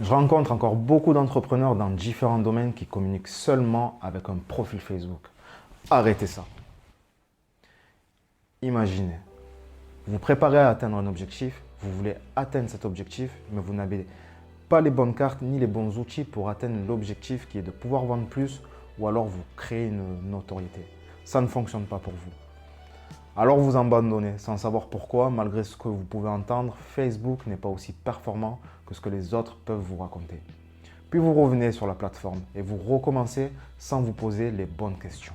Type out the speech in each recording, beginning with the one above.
Je rencontre encore beaucoup d'entrepreneurs dans différents domaines qui communiquent seulement avec un profil Facebook. Arrêtez ça. Imaginez, vous vous préparez à atteindre un objectif, vous voulez atteindre cet objectif, mais vous n'avez pas les bonnes cartes ni les bons outils pour atteindre l'objectif qui est de pouvoir vendre plus ou alors vous créer une notoriété. Ça ne fonctionne pas pour vous. Alors vous abandonnez sans savoir pourquoi, malgré ce que vous pouvez entendre, Facebook n'est pas aussi performant que ce que les autres peuvent vous raconter. Puis vous revenez sur la plateforme et vous recommencez sans vous poser les bonnes questions.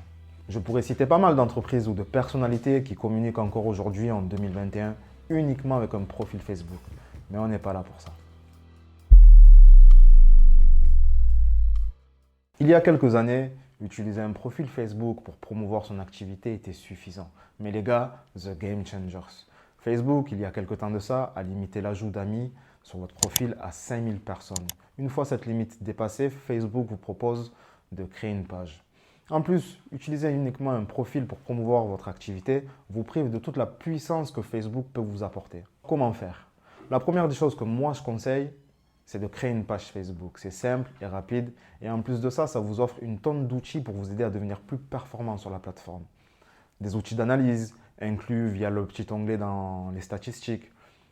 Je pourrais citer pas mal d'entreprises ou de personnalités qui communiquent encore aujourd'hui en 2021 uniquement avec un profil Facebook. Mais on n'est pas là pour ça. Il y a quelques années, utiliser un profil Facebook pour promouvoir son activité était suffisant. Mais les gars, the game changers. Facebook, il y a quelques temps de ça, a limité l'ajout d'amis sur votre profil à 5000 personnes. Une fois cette limite dépassée, Facebook vous propose de créer une page. En plus, utiliser uniquement un profil pour promouvoir votre activité vous prive de toute la puissance que Facebook peut vous apporter. Comment faire? La première des choses que moi je conseille, c'est de créer une page Facebook. C'est simple et rapide. Et en plus de ça, ça vous offre une tonne d'outils pour vous aider à devenir plus performant sur la plateforme. Des outils d'analyse inclus via le petit onglet dans les statistiques.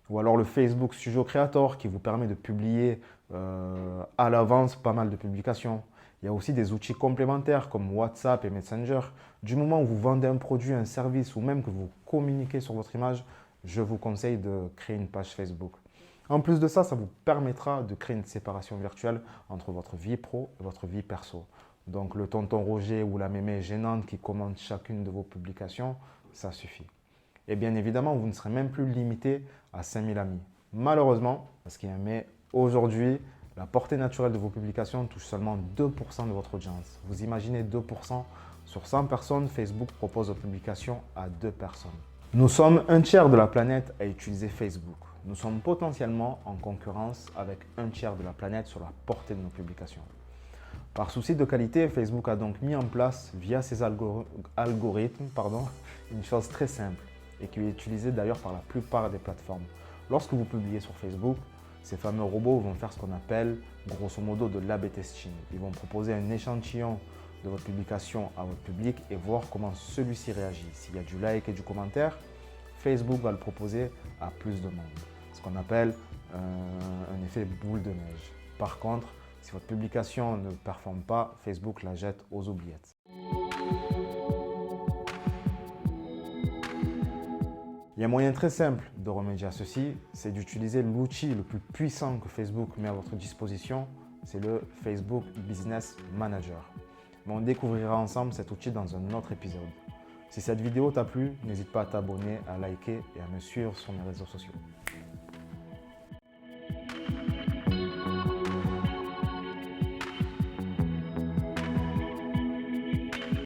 Ou alors le Facebook Studio Creator qui vous permet de publier à l'avance pas mal de publications. Il y a aussi des outils complémentaires comme WhatsApp et Messenger. Du moment où vous vendez un produit, un service ou même que vous communiquez sur votre image, je vous conseille de créer une page Facebook. En plus de ça, ça vous permettra de créer une séparation virtuelle entre votre vie pro et votre vie perso. Donc le tonton Roger ou la mémé gênante qui commente chacune de vos publications, ça suffit. Et bien évidemment, vous ne serez même plus limité à 5000 amis. Malheureusement, parce qu'il y a un mais, aujourd'hui, la portée naturelle de vos publications touche seulement 2% de votre audience. Vous imaginez 2% sur 100 personnes, Facebook propose aux publications à 2 personnes. Nous sommes un tiers de la planète à utiliser Facebook. Nous sommes potentiellement en concurrence avec un tiers de la planète sur la portée de nos publications. Par souci de qualité, Facebook a donc mis en place, via ses algorithmes, une chose très simple et qui est utilisée d'ailleurs par la plupart des plateformes. Lorsque vous publiez sur Facebook, ces fameux robots vont faire ce qu'on appelle grosso modo de l'A/B testing. Ils vont proposer un échantillon de votre publication à votre public et voir comment celui-ci réagit. S'il y a du like et du commentaire, Facebook va le proposer à plus de monde. Ce qu'on appelle un effet boule de neige. Par contre, si votre publication ne performe pas, Facebook la jette aux oubliettes. Il y a un moyen très simple de remédier à ceci, c'est d'utiliser l'outil le plus puissant que Facebook met à votre disposition, c'est le Facebook Business Manager. Mais on découvrira ensemble cet outil dans un autre épisode. Si cette vidéo t'a plu, n'hésite pas à t'abonner, à liker et à me suivre sur mes réseaux sociaux.